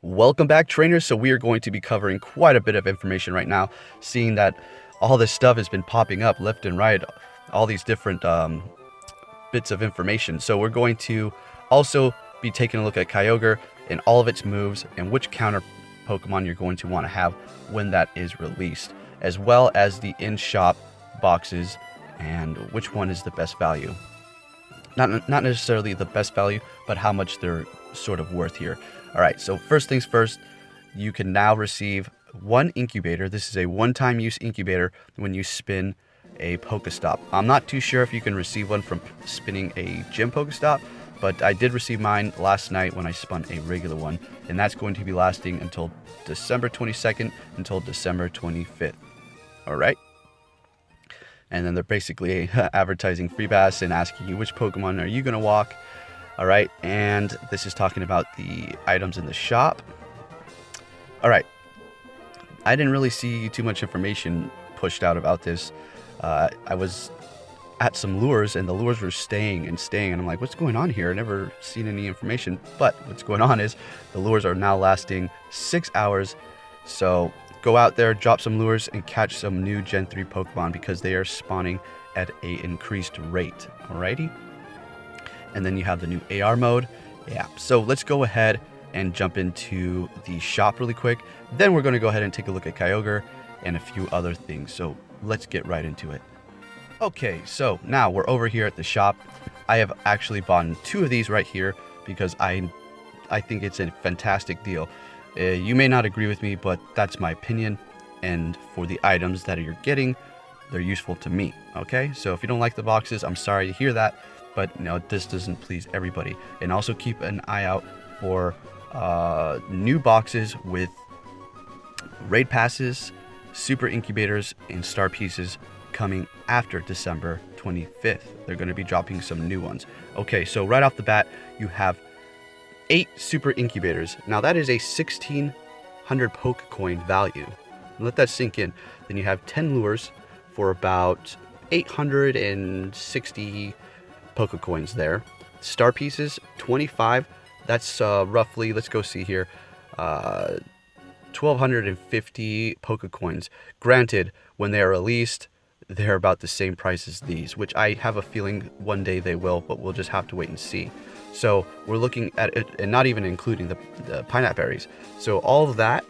Welcome back, trainers. So we are going to be covering quite a bit of information right now, seeing that all this stuff has been popping up left and right, all these different bits of information. So we're going to also be taking a look at Kyogre and all of its moves and which counter Pokemon you're going to want to have when that is released, as well as the in-shop boxes and which one is the best value. Not necessarily the best value, but how much they're sort of worth here. All right, so first things first, you can now receive one incubator. This is a one-time use incubator when you spin a Pokestop. I'm not too sure if you can receive one from spinning a gym Pokestop, but I did receive mine last night when I spun a regular one, and that's going to be lasting until December 22nd until December 25th. All right. And then they're basically advertising free bass and asking you which Pokemon are you going to walk. All right, and this is talking about the items in the shop. All right, I didn't really see too much information pushed out about this. I was at some lures, and the lures were staying, and I'm like, what's going on here? I never seen any information, but what's going on is the lures are now lasting 6 hours. So go out there, drop some lures, and catch some new Gen 3 Pokemon because they are spawning at an increased rate. Alrighty. And then you have the new AR mode. Yeah, so let's go ahead and jump into the shop really quick. Then we're going to go ahead and take a look at Kyogre and a few other things. So let's get right into it. Okay, so now we're over here at the shop. I have actually bought 2 of these right here because I think it's a fantastic deal. You may not agree with me, but that's my opinion. And for the items that you're getting, they're useful to me. Okay, so if you don't like the boxes, I'm sorry to hear that. But no, this doesn't please everybody. And also keep an eye out for new boxes with raid passes, super incubators, and star pieces coming after December 25th. They're going to be dropping some new ones. Okay, so right off the bat, you have 8 super incubators. Now that is a 1,600 Pokecoin value. Let that sink in. Then you have 10 lures for about 860 Pokecoins there. Star pieces, 25. That's roughly, let's go see here, 1,250 Pokecoins. Granted, when they are released, they're about the same price as these, which I have a feeling one day they will, but we'll just have to wait and see. So we're looking at it, and not even including the pineapple berries. So all of that,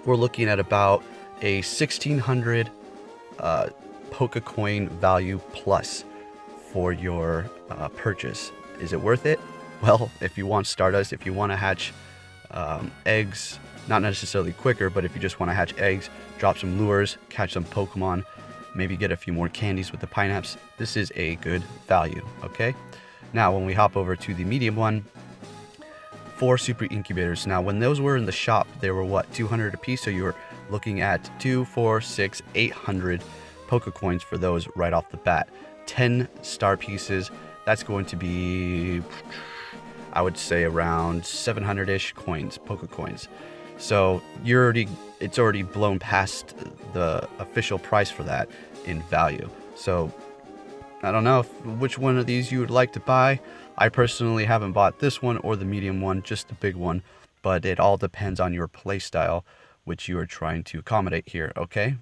we're looking at about a 1,600 Pokecoin value plus for your purchase. Is it worth it? Well, if you want Stardust, if you want to hatch eggs, not necessarily quicker, but if you just want to hatch eggs, drop some lures, catch some Pokemon, maybe get a few more candies with the pineapples, this is a good value, okay? Now, when we hop over to the medium one, 4 super incubators. Now, when those were in the shop, they were what, 200 a piece? So you were looking at 2, 4, 6, 800 Pokecoins for those right off the bat. 10 star pieces, that's going to be, I would say, around 700-ish coins, Pokecoins. So it's already blown past the official price for that in value. So I don't know which one of these you would like to buy. I personally haven't bought this one or the medium one, just the big one, but it all depends on your play style, which you are trying to accommodate here, okay?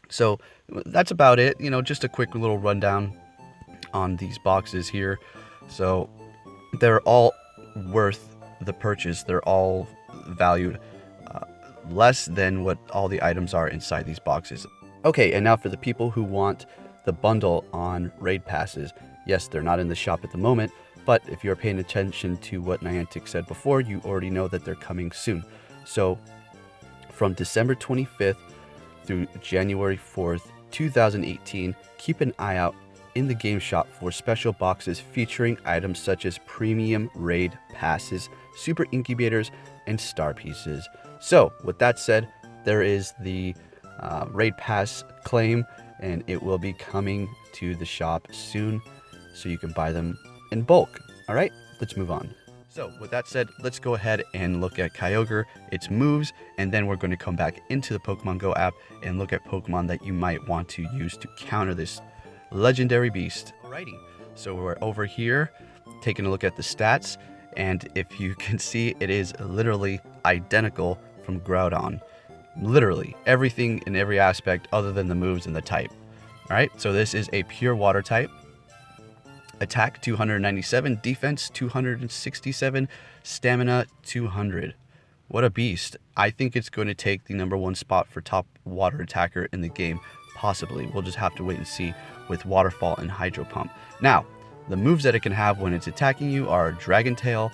So that's about it, just a quick little rundown on these boxes here. So they're all worth the purchase. They're all valued less than what all the items are inside these boxes. Okay, and now for the people who want the bundle on raid passes. Yes, they're not in the shop at the moment, but if you're paying attention to what Niantic said before, you already know that they're coming soon. So from December 25th through January 4th, 2018, keep an eye out in the game shop for special boxes featuring items such as premium raid passes, super incubators, and star pieces. So with that said, there is the raid pass claim, and it will be coming to the shop soon, so you can buy them in bulk. All right, let's move on. So with that said, let's go ahead and look at Kyogre, its moves, and then we're going to come back into the Pokemon Go app and look at Pokemon that you might want to use to counter this legendary beast. Alrighty, so we're over here taking a look at the stats, and if you can see, it is literally identical from Groudon. Literally everything in every aspect other than the moves and the type. Alright, so this is a pure water type. Attack 297, defense 267, stamina 200. What a beast. I think it's going to take the #1 spot for top water attacker in the game, possibly. We'll just have to wait and see with Waterfall and Hydro Pump. Now, the moves that it can have when it's attacking you are Dragon Tail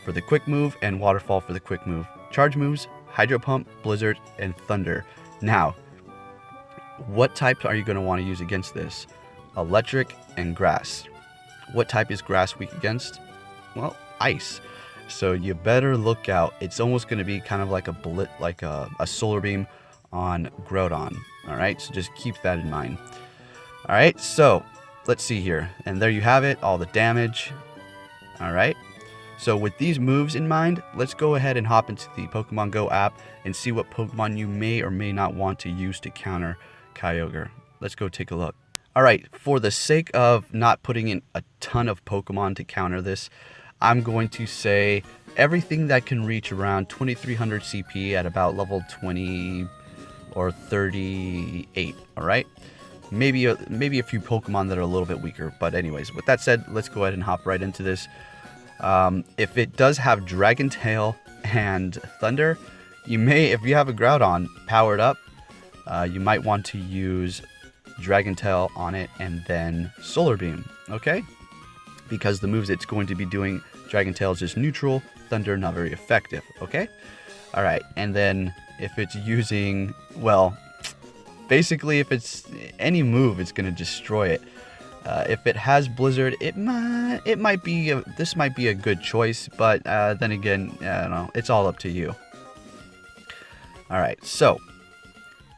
for the quick move and Waterfall for the quick move. Charge moves, Hydro Pump, Blizzard, and Thunder. Now, what type are you going to want to use against this? Electric and Grass. What type is Grass weak against? Well, Ice. So you better look out. It's almost going to be kind of like a Solar Beam on Groudon. Alright, so just keep that in mind. Alright, so let's see here. And there you have it, all the damage. Alright. So with these moves in mind, let's go ahead and hop into the Pokemon Go app and see what Pokemon you may or may not want to use to counter Kyogre. Let's go take a look. Alright, for the sake of not putting in a ton of Pokemon to counter this, I'm going to say everything that can reach around 2300 CP at about level 20 or 38, alright? Maybe a few Pokemon that are a little bit weaker, but anyways, with that said, let's go ahead and hop right into this. If it does have Dragon Tail and Thunder, if you have a Groudon powered up, you might want to use Dragon Tail on it and then Solar Beam, okay? Because the moves it's going to be doing, Dragon Tail is just neutral, Thunder not very effective, okay? Alright, and then if it's using, well, basically if it's any move, it's going to destroy it. If it has Blizzard, this might be a good choice, but then again, I don't know, it's all up to you. Alright, so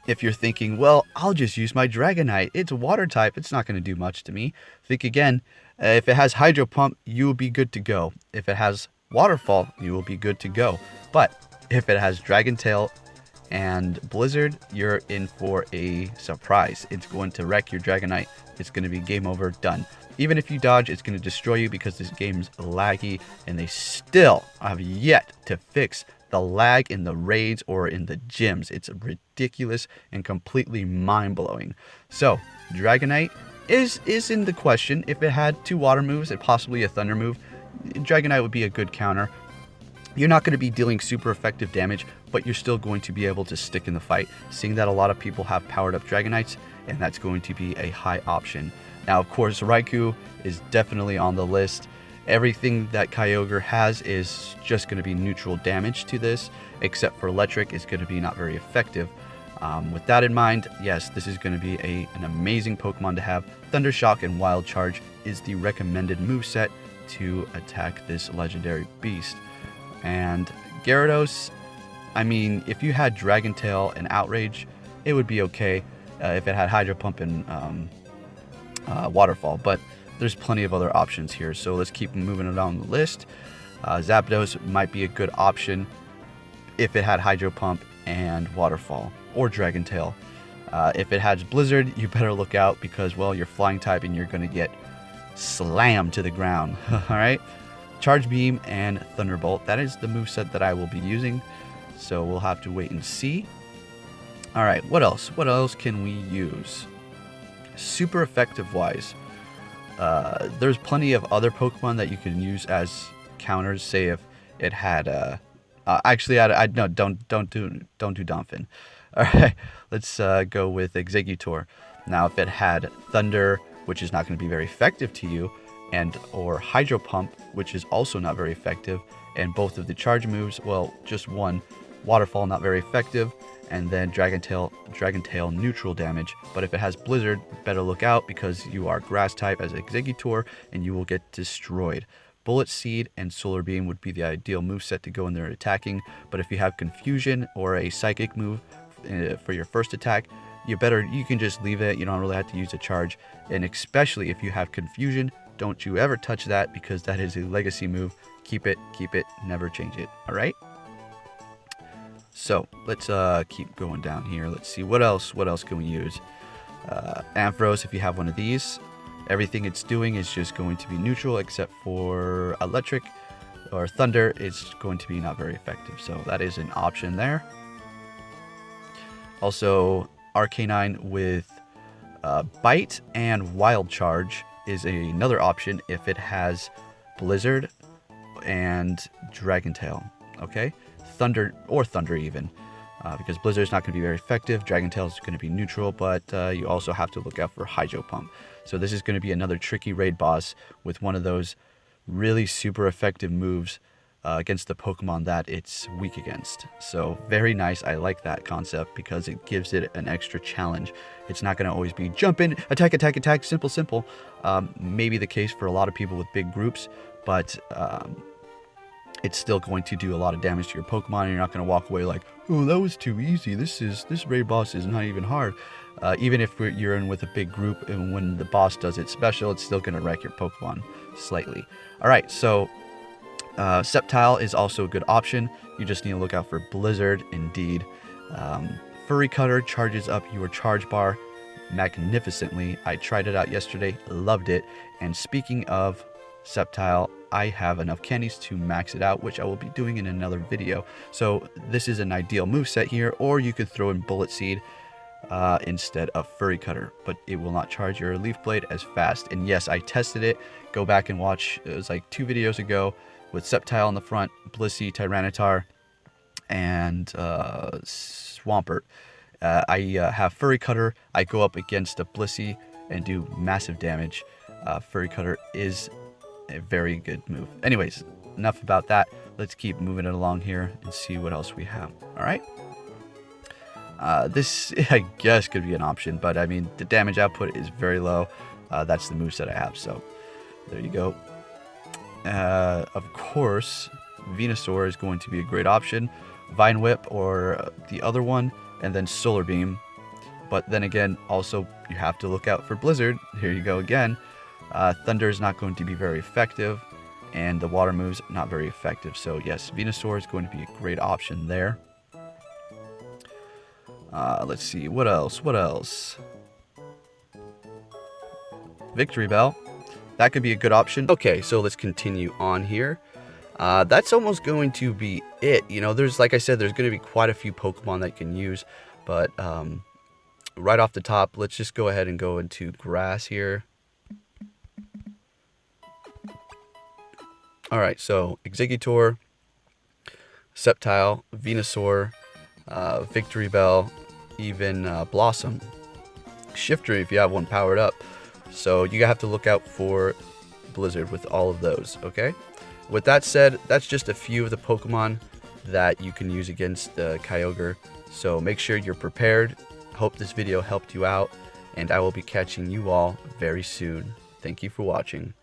if you're thinking, well, I'll just use my Dragonite, it's a water type, it's not going to do much to me. Think again, if it has Hydro Pump, you will be good to go. If it has Waterfall, you will be good to go. But if it has Dragon Tail and Blizzard, you're in for a surprise. It's going to wreck your Dragonite. It's going to be game over, done. Even if you dodge, it's going to destroy you because this game's laggy, and they still have yet to fix the lag in the raids or in the gyms. It's ridiculous and completely mind-blowing. So, Dragonite is in the question. If it had 2 water moves and possibly a thunder move, Dragonite would be a good counter. You're not going to be dealing super effective damage, but you're still going to be able to stick in the fight, seeing that a lot of people have powered up Dragonites, and that's going to be a high option. Now, of course, Raikou is definitely on the list. Everything that Kyogre has is just going to be neutral damage to this, except for Electric is going to be not very effective. With that in mind, yes, this is going to be an amazing Pokemon to have. Thunder Shock and Wild Charge is the recommended moveset to attack this legendary beast. And Gyarados, I mean, if you had Dragon Tail and Outrage, it would be okay if it had Hydro Pump and Waterfall, but there's plenty of other options here, so let's keep moving it down the list. Zapdos might be a good option if it had Hydro Pump and Waterfall, or Dragon Tail. If it has Blizzard, you better look out because, well, you're flying type and you're going to get slammed to the ground. Alright? Charge Beam and Thunderbolt. That is the moveset that I will be using, so we'll have to wait and see. Alright, what else? What else can we use? Super effective wise. There's plenty of other Pokemon that you can use as counters. Say if it had actually, no, don't do Donphin. All right, let's go with Exeggutor. Now, if it had Thunder, which is not going to be very effective to you, or Hydro Pump, which is also not very effective, and both of the charge moves, well, just one, Waterfall not very effective, and then Dragon Tail neutral damage. But if it has Blizzard, better look out because you are Grass type as Exeggutor, and you will get destroyed. Bullet Seed and Solar Beam would be the ideal moveset to go in there attacking, but if you have Confusion or a Psychic move for your first attack, you can just leave it. You don't really have to use a charge, and especially if you have Confusion, don't you ever touch that because that is a legacy move. Keep it, never change it. All right. So let's keep going down here. Let's see what else can we use. Ampharos, if you have one of these, everything it's doing is just going to be neutral except for Electric. or Thunder is going to be not very effective. So that is an option there. Also, Arcanine with Bite and Wild Charge is another option if it has Blizzard and Dragon Tail. Okay, Thunder even, because Blizzard is not going to be very effective. Dragon Tail is going to be neutral, but you also have to look out for Hydro Pump. So this is going to be another tricky raid boss with one of those really super effective moves against the Pokemon that it's weak against. So very nice. I like that concept because it gives it an extra challenge. It's not going to always be jump in, attack, attack, attack, simple. Maybe the case for a lot of people with big groups, but it's still going to do a lot of damage to your Pokemon, and you're not going to walk away like, oh, that was too easy. This raid boss is not even hard. Even if you're in with a big group, and when the boss does it special, it's still going to wreck your Pokemon slightly. All right, so Sceptile is also a good option. You just need to look out for Blizzard, indeed. Furry Cutter charges up your charge bar magnificently. I tried it out yesterday, loved it. And speaking of Sceptile, I have enough candies to max it out, which I will be doing in another video. So this is an ideal moveset here, or you could throw in Bullet Seed instead of Furry Cutter, but it will not charge your Leaf Blade as fast. And yes, I tested it. Go back and watch. It was like 2 videos ago with Sceptile on the front, Blissey, Tyranitar, and Swampert. I have Furry Cutter. I go up against a Blissey and do massive damage. Furry Cutter is a very good move. Anyways, enough about that. Let's keep moving it along here and see what else we have. All right. This, I guess, could be an option, but I mean, the damage output is very low. That's the moveset I have, so there you go. Of course, Venusaur is going to be a great option. Vine Whip or the other one, and then Solar Beam. But then again, also, you have to look out for Blizzard. Here you go again. Thunder is not going to be very effective, and the water moves not very effective. So yes, Venusaur is going to be a great option there. Let's see, what else? Victory Bell. That could be a good option. Okay, so let's continue on here. That's almost going to be it. You know, like I said, there's going to be quite a few Pokemon that you can use, but right off the top, let's just go ahead and go into grass here. All right, so Exeggutor, Sceptile, Venusaur, Victory Bell, even Blossom, Shifter if you have one powered up. So you have to look out for Blizzard with all of those, okay? With that said, that's just a few of the Pokemon that you can use against the Kyogre. So make sure you're prepared. Hope this video helped you out, and I will be catching you all very soon. Thank you for watching.